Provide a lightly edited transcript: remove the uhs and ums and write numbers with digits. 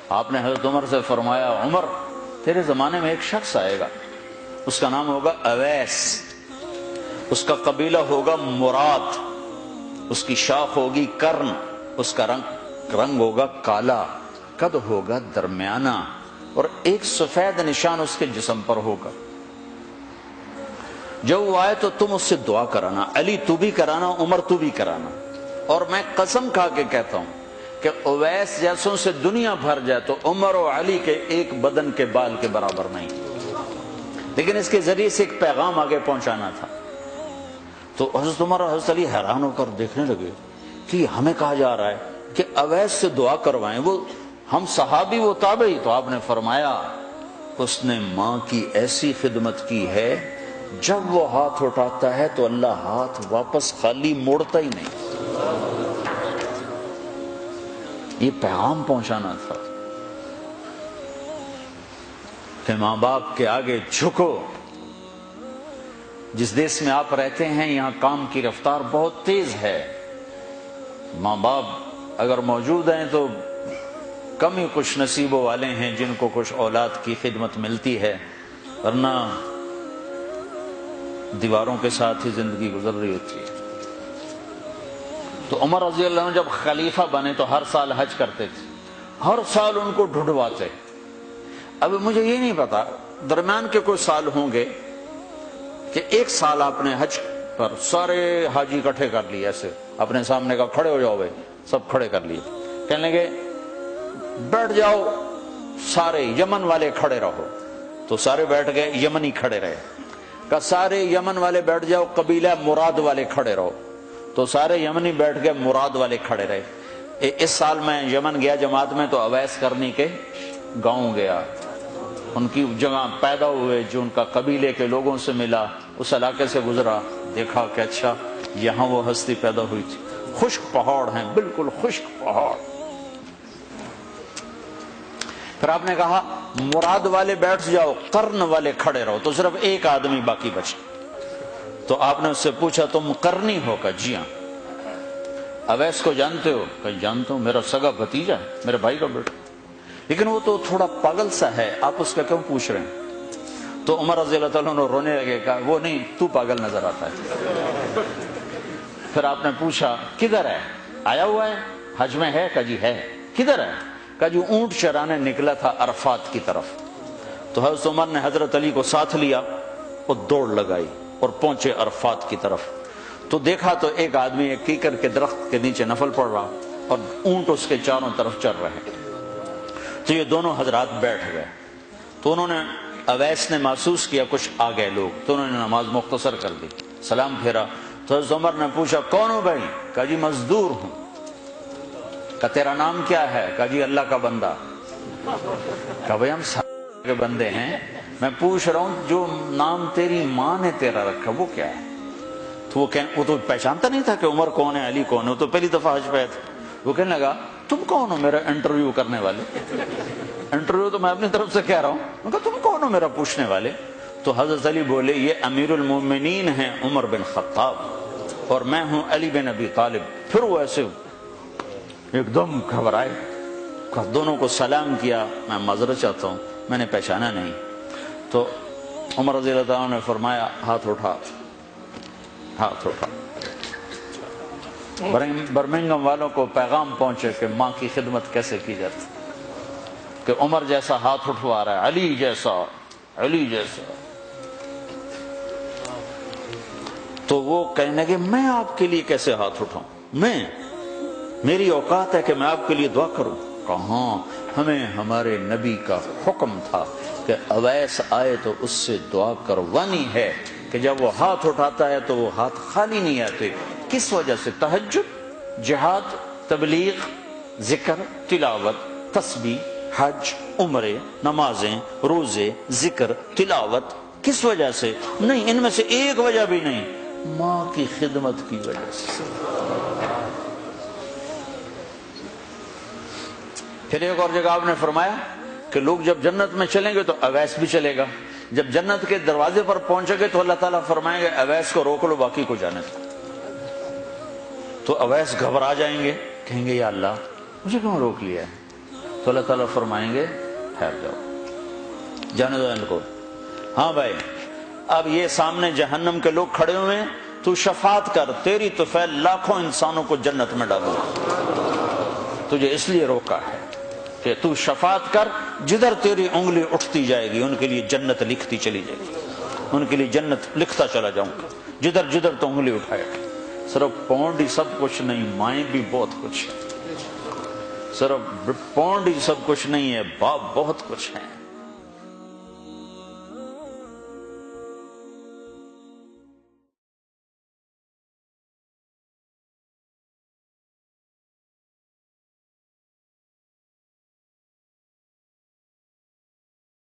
آپ نے حضرت عمر سے فرمایا عمر تیرے زمانے میں ایک شخص آئے گا، اس کا نام ہوگا اویس، اس کا قبیلہ ہوگا مراد، اس کی شاخ ہوگی کرن، اس کا رنگ ہوگا کالا، قد ہوگا درمیانہ، اور ایک سفید نشان اس کے جسم پر ہوگا۔ جب وہ آئے تو تم اس سے دعا کرانا، علی تو بھی کرانا، عمر تو بھی کرانا، اور میں قسم کھا کے کہتا ہوں کہ اویس جیسوں سے دنیا بھر جائے تو عمر و علی کے ایک بدن کے بال کے برابر نہیں، لیکن اس کے ذریعے سے ایک پیغام آگے پہنچانا تھا۔ تو حضرت عمر اور حضرت علی حیران ہو کر دیکھنے لگے کہ ہمیں کہا جا رہا ہے کہ اویس سے دعا کروائیں، وہ ہم صحابی وہ تابعی۔ تو آپ نے فرمایا اس نے ماں کی ایسی خدمت کی ہے، جب وہ ہاتھ اٹھاتا ہے تو اللہ ہاتھ واپس خالی موڑتا ہی نہیں۔ یہ پیغام پہنچانا تھا کہ ماں باپ کے آگے جھکو۔ جس دیش میں آپ رہتے ہیں یہاں کام کی رفتار بہت تیز ہے، ماں باپ اگر موجود ہیں تو کم ہی خوش نصیبوں والے ہیں جن کو کچھ اولاد کی خدمت ملتی ہے، ورنہ دیواروں کے ساتھ ہی زندگی گزر رہی ہوتی ہے۔ تو عمر رضی اللہ عنہ جب خلیفہ بنے تو ہر سال حج کرتے تھے، ہر سال ان کو ڈھونڈواتے۔ اب مجھے یہ نہیں پتا درمیان کے کوئی سال ہوں گے کہ ایک سال آپ نے حج پر سارے حاجی اکٹھے کر لیے، ایسے اپنے سامنے کا کھڑے ہو جاؤ بھائی، سب کھڑے کر لیے، کہنے لگے بیٹھ جاؤ سارے یمن والے کھڑے رہو، تو سارے بیٹھ گئے، یمنی کھڑے رہے، کہ سارے یمن والے بیٹھ جاؤ، قبیلہ مراد والے کھڑے رہو، تو سارے یمنی بیٹھ گئے، مراد والے کھڑے رہے۔ اس سال میں یمن گیا جماعت میں تو اویس کرنی کے گاؤں گیا، ان کی جگہ پیدا ہوئے، جو ان کا قبیلے کے لوگوں سے ملا، اس علاقے سے گزرا، دیکھا کہ اچھا یہاں وہ ہستی پیدا ہوئی تھی۔ خشک پہاڑ ہیں، بالکل خشک پہاڑ۔ پھر آپ نے کہا مراد والے بیٹھ جاؤ، قرن والے کھڑے رہو، تو صرف ایک آدمی باقی بچا۔ تو آپ نے اس سے پوچھا تم قرنی ہو؟ کہ جی ہاں۔ اویس کو جانتے ہو؟ کہ جانتا ہوں، میرا سگا بھتیجا ہے، میرے بھائی کا بیٹا، لیکن وہ تو تھوڑا پاگل سا ہے، آپ اس کا کیوں پوچھ رہے ہیں؟ تو عمر رضی اللہ تعالیٰ عنہ رونے لگے، کہا وہ نہیں، تو پاگل نظر آتا ہے۔ پھر آپ نے پوچھا کدھر ہے؟ آیا ہوا ہے حج میں؟ ہے؟ کہ جی ہے۔ کدھر ہے؟ کہ جو اونٹ چرانے نکلا تھا عرفات کی طرف۔ تو حضرت عمر نے حضرت علی کو ساتھ لیا اور دوڑ لگائی اور پہنچے عرفات کی طرف، تو دیکھا تو ایک آدمی ایک کیکر کے درخت کے نیچے نفل پڑ رہا اور اونٹ اس کے چاروں طرف چر رہے۔ تو یہ دونوں حضرات بیٹھ گئے، تو انہوں نے اویس نے محسوس کیا کچھ آ گئے لوگ، تو انہوں نے نماز مختصر کر دی، سلام پھیرا۔ تو حضرت عمر نے پوچھا کون ہو بھائی؟ کہا جی مزدور ہوں۔ کہا تیرا نام کیا ہے؟ کہا جی اللہ کا بندہ۔ کہا بھائی ہم سارے کے بندے ہیں، میں پوچھ رہا ہوں جو نام تیری ماں نے تیرا رکھا وہ کیا ہے؟ تو وہ تو پہچانتا نہیں تھا کہ عمر کون ہے، علی کون ہے، وہ تو پہلی دفعہ حج پہ تھا۔ وہ کہنے لگا تم کون ہو میرا انٹرویو کرنے والے؟ انٹرویو تو میں اپنی طرف سے کہہ رہا ہوں۔ میں کہا تم کون ہو میرا پوچھنے والے؟ تو حضرت علی بولے یہ امیر المومنین ہیں عمر بن خطاب، اور میں ہوں علی بن ابی طالب۔ پھر وہ ایسے ایک دم گھبرائے، دونوں کو سلام کیا، میں معذرت چاہتا ہوں میں نے پہچانا نہیں۔ تو عمر رضی اللہ عنہ نے فرمایا ہاتھ اٹھا، ہاتھ اٹھا۔ برمنگم والوں کو پیغام پہنچے کہ ماں کی خدمت کیسے کی جاتی، کہ عمر جیسا ہاتھ اٹھوا رہا ہے، علی جیسا، علی جیسا۔ تو وہ کہنے لگے میں آپ کے لیے کیسے ہاتھ اٹھاؤں، میری اوقات ہے کہ میں آپ کے لیے دعا کروں؟ کہاں، ہمیں ہمارے نبی کا حکم تھا کہ اویس آئے تو اس سے دعا کروانی ہے، کہ جب وہ ہاتھ اٹھاتا ہے تو وہ ہاتھ خالی نہیں آتے۔ کس وجہ سے؟ تہجد، جہاد، تبلیغ، ذکر، تلاوت، تسبیح، حج، عمرے، نمازیں، روزے، ذکر، تلاوت۔ کس وجہ سے؟ نہیں، ان میں سے ایک وجہ بھی نہیں، ماں کی خدمت کی وجہ سے۔ پھر ایک اور جگہ آپ نے فرمایا کہ لوگ جب جنت میں چلیں گے تو اویس بھی چلے گا، جب جنت کے دروازے پر پہنچے گے تو اللہ تعالیٰ فرمائیں گے اویس کو روک لو، باقی کو جانے دو۔ تو اویس گھبرا جائیں گے، کہیں گے یا اللہ مجھے کیوں روک لیا ہے؟ تو اللہ تعالیٰ فرمائیں گے ٹھہر جاؤ، جانے دو ان کو۔ ہاں بھائی، اب یہ سامنے جہنم کے لوگ کھڑے ہوئے ہیں، تو شفاعت کر، تیری تو فعل لاکھوں انسانوں کو جنت میں ڈالوں، تجھے اس لیے روکا ہے کہ تو شفاعت کر، جدھر تیری انگلی اٹھتی جائے گی ان کے لیے جنت لکھتی چلی جائے گی، ان کے لیے جنت لکھتا چلا جاؤں گا، جدھر جدھر تو انگلی اٹھائے۔ صرف پونڈ ہی سب کچھ نہیں، مائیں بھی بہت کچھ ہے، صرف پونڈ ہی سب کچھ نہیں ہے، باپ بہت کچھ ہے۔